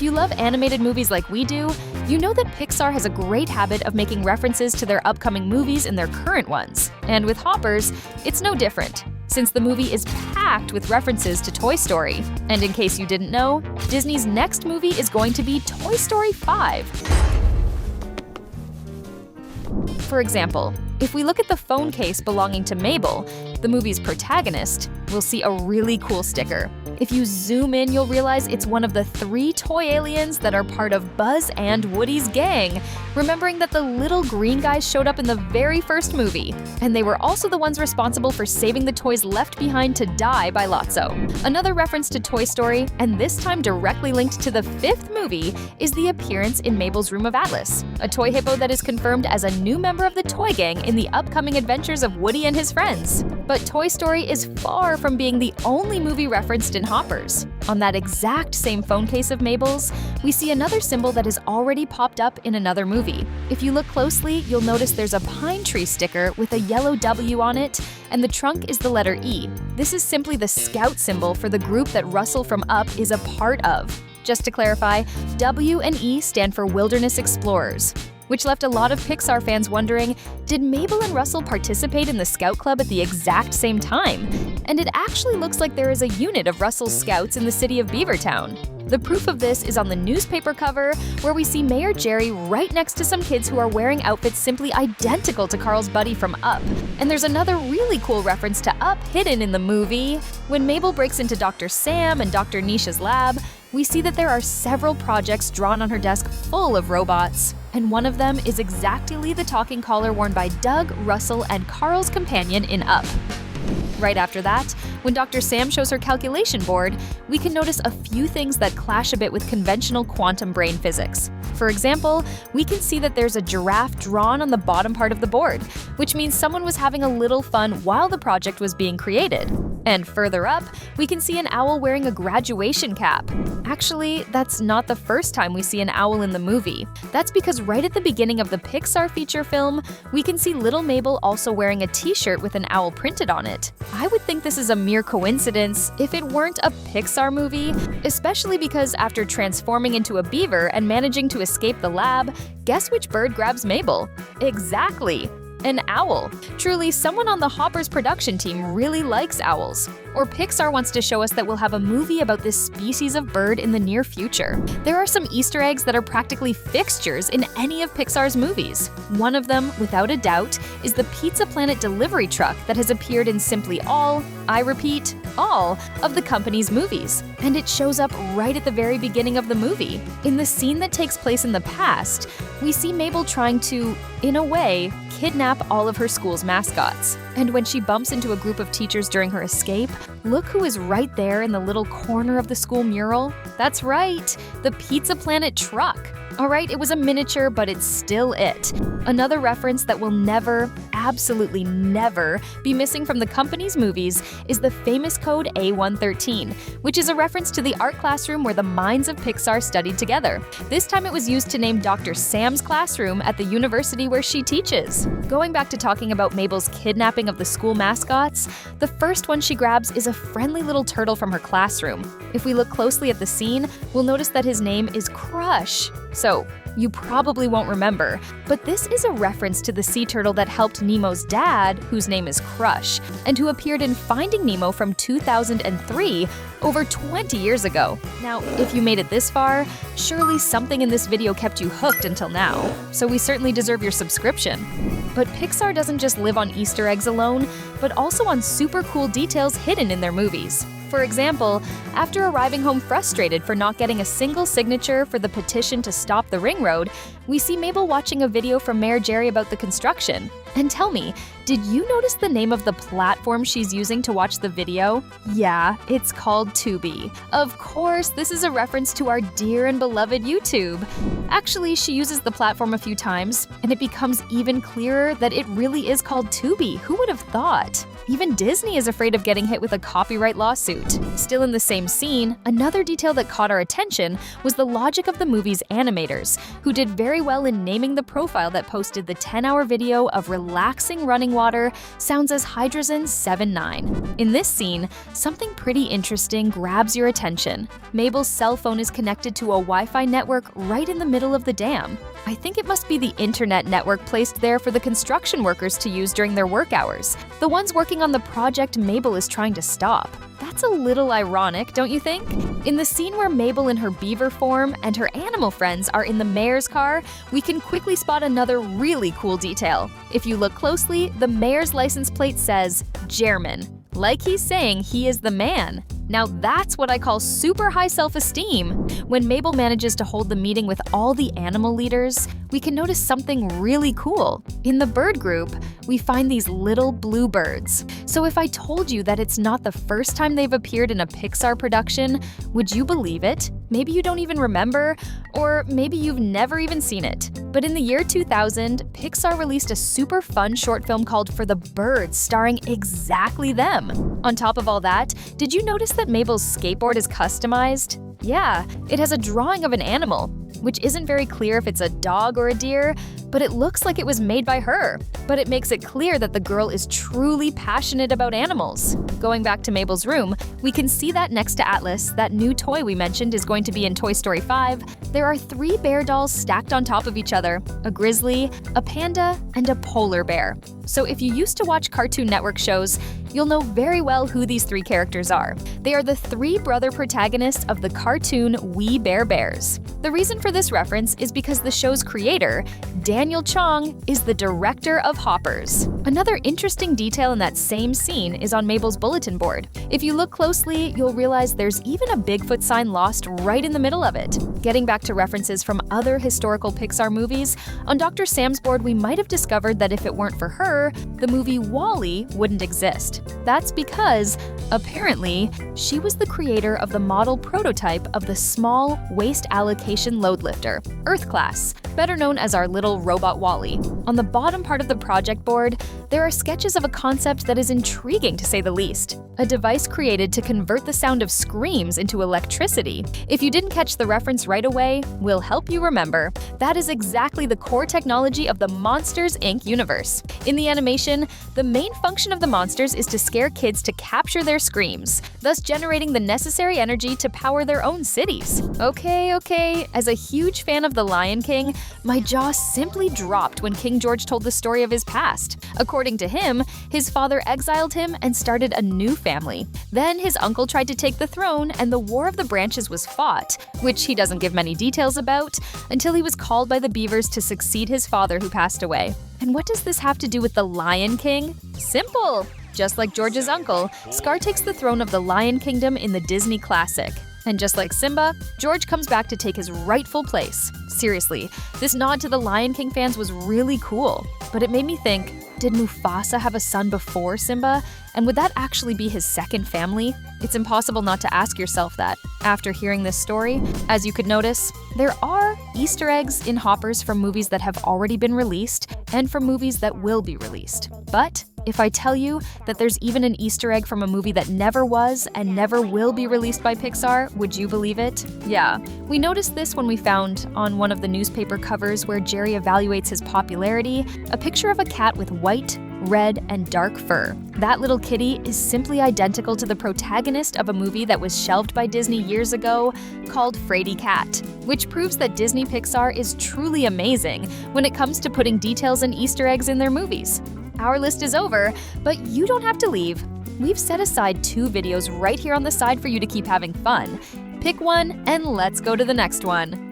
you love animated movies like we do, you know that Pixar has a great habit of making references to their upcoming movies in their current ones. And with Hoppers, it's no different, since the movie is packed with references to Toy Story. And in case you didn't know, Disney's next movie is going to be Toy Story 5. For example, if we look at the phone case belonging to Mabel, the movie's protagonist, we'll see a really cool sticker. If you zoom in, you'll realize it's one of the 3 toy aliens that are part of Buzz and Woody's gang, remembering that the little green guys showed up in the very first movie, and they were also the ones responsible for saving the toys left behind to die by Lotso. Another reference to Toy Story, and this time directly linked to the 5th movie, is the appearance in Mabel's Room of Atlas, a toy hippo that is confirmed as a new member of the toy gang in the upcoming adventures of Woody and his friends. But Toy Story is far from being the only movie referenced in Hoppers. On that exact same phone case of Mabel's, we see another symbol that has already popped up in another movie. If you look closely, you'll notice there's a pine tree sticker with a yellow W on it, and the trunk is the letter E. This is simply the scout symbol for the group that Russell from Up is a part of. Just to clarify, W and E stand for Wilderness Explorers, which left a lot of Pixar fans wondering, did Mabel and Russell participate in the Scout Club at the exact same time? And it actually looks like there is a unit of Russell's Scouts in the city of Beavertown. The proof of this is on the newspaper cover, where we see Mayor Jerry right next to some kids who are wearing outfits simply identical to Carl's buddy from Up. And there's another really cool reference to Up hidden in the movie. When Mabel breaks into Dr. Sam and Dr. Nisha's lab, we see that there are several projects drawn on her desk full of robots. And one of them is exactly the talking collar worn by Doug, Russell, and Carl's companion in Up. Right after that, when Dr. Sam shows her calculation board, we can notice a few things that clash a bit with conventional quantum brain physics. For example, we can see that there's a giraffe drawn on the bottom part of the board, which means someone was having a little fun while the project was being created. And further up, we can see an owl wearing a graduation cap. Actually, that's not the first time we see an owl in the movie. That's because right at the beginning of the Pixar feature film, we can see little Mabel also wearing a t-shirt with an owl printed on it. I would think this is a mere coincidence if it weren't a Pixar movie, especially because after transforming into a beaver and managing to escape the lab, guess which bird grabs Mabel? Exactly! An owl. Truly, someone on the Hoppers production team really likes owls. Or Pixar wants to show us that we'll have a movie about this species of bird in the near future. There are some Easter eggs that are practically fixtures in any of Pixar's movies. One of them, without a doubt, is the Pizza Planet delivery truck that has appeared in simply all, I repeat, all, of the company's movies. And it shows up right at the very beginning of the movie. In the scene that takes place in the past, we see Mabel trying to, in a way, kidnap all of her school's mascots. And when she bumps into a group of teachers during her escape, look who is right there in the little corner of the school mural. That's right, the Pizza Planet truck. Alright, it was a miniature, but it's still it. Another reference that will never, absolutely never, be missing from the company's movies is the famous code A113, which is a reference to the art classroom where the minds of Pixar studied together. This time it was used to name Dr. Sam's classroom at the university where she teaches. Going back to talking about Mabel's kidnapping of the school mascots, the first one she grabs is a friendly little turtle from her classroom. If we look closely at the scene, we'll notice that his name is Crush. So, you probably won't remember, but this is a reference to the sea turtle that helped Nemo's dad, whose name is Crush, and who appeared in Finding Nemo from 2003, over 20 years ago. Now, if you made it this far, surely something in this video kept you hooked until now, so we certainly deserve your subscription. But Pixar doesn't just live on Easter eggs alone, but also on super cool details hidden in their movies. For example, after arriving home frustrated for not getting a single signature for the petition to stop the ring road, we see Mabel watching a video from Mayor Jerry about the construction. And tell me, did you notice the name of the platform she's using to watch the video? Yeah, it's called Tubi. Of course, this is a reference to our dear and beloved YouTube. Actually, she uses the platform a few times, and it becomes even clearer that it really is called Tubi. Who would have thought? Even Disney is afraid of getting hit with a copyright lawsuit. Still in the same scene, another detail that caught our attention was the logic of the movie's animators, who did very well in naming the profile that posted the 10-hour video of relaxing running water sounds as Hydrogen 79. In this scene, something pretty interesting grabs your attention. Mabel's cell phone is connected to a Wi-Fi network right in the middle of the dam. I think it must be the internet network placed there for the construction workers to use during their work hours, the ones working on the project Mabel is trying to stop. That's a little ironic, don't you think? In the scene where Mabel in her beaver form and her animal friends are in the mayor's car, we can quickly spot another really cool detail. If you look closely, the mayor's license plate says German, like he's saying he is the man. Now that's what I call super high self-esteem. When Mabel manages to hold the meeting with all the animal leaders, we can notice something really cool. In the bird group, we find these little blue birds. So if I told you that it's not the first time they've appeared in a Pixar production, would you believe it? Maybe you don't even remember, or maybe you've never even seen it. But in the year 2000, Pixar released a super fun short film called For the Birds, starring exactly them. On top of all that, did you notice that Mabel's skateboard is customized? Yeah, it has a drawing of an animal, which isn't very clear if it's a dog or a deer, but it looks like it was made by her. But it makes it clear that the girl is truly passionate about animals. Going back to Mabel's room, we can see that next to Atlas, that new toy we mentioned is going to be in Toy Story 5, there are 3 bear dolls stacked on top of each other, a grizzly, a panda, and a polar bear. So if you used to watch Cartoon Network shows, you'll know very well who these 3 characters are. They are the 3 brother protagonists of the cartoon We Bare Bears. The reason for this reference is because the show's creator, Daniel Chong, is the director of Hoppers. Another interesting detail in that same scene is on Mabel's bulletin board. If you look closely, you'll realize there's even a Bigfoot sign lost right in the middle of it. Getting back to references from other historical Pixar movies, on Dr. Sam's board we might have discovered that if it weren't for her, the movie WALL-E wouldn't exist. That's because, apparently, she was the creator of the model prototype of the small waste allocation load lifter, Earth Class, better known as our little robot WALL-E. On the bottom part of the project board, there are sketches of a concept that is intriguing to say the least. A device created to convert the sound of screams into electricity. If you didn't catch the reference right away, we'll help you remember. That is exactly the core technology of the Monsters Inc. universe. In the animation, the main function of the monsters is to scare kids to capture their screams, thus generating the necessary energy to power their own cities. Okay, as a huge fan of The Lion King, my jaw simply dropped when King George told the story of his past. According to him, his father exiled him and started a new family. Then his uncle tried to take the throne and the War of the Branches was fought, which he doesn't give many details about, until he was called by the beavers to succeed his father who passed away. And what does this have to do with The Lion King? Simple! Just like George's uncle, Scar takes the throne of the Lion Kingdom in the Disney classic. And just like Simba, George comes back to take his rightful place. Seriously, this nod to the Lion King fans was really cool, but it made me think, did Mufasa have a son before Simba? And would that actually be his second family? It's impossible not to ask yourself that after hearing this story. As you could notice, there are Easter eggs in Hoppers from movies that have already been released and from movies that will be released. But if I tell you that there's even an Easter egg from a movie that never was and never will be released by Pixar, would you believe it? Yeah, we noticed this when we found, on one of the newspaper covers where Jerry evaluates his popularity, a picture of a cat with white, red, and dark fur. That little kitty is simply identical to the protagonist of a movie that was shelved by Disney years ago called Fraidy Cat, which proves that Disney Pixar is truly amazing when it comes to putting details and Easter eggs in their movies. Our list is over, but you don't have to leave. We've set aside 2 videos right here on the side for you to keep having fun. Pick one and let's go to the next one.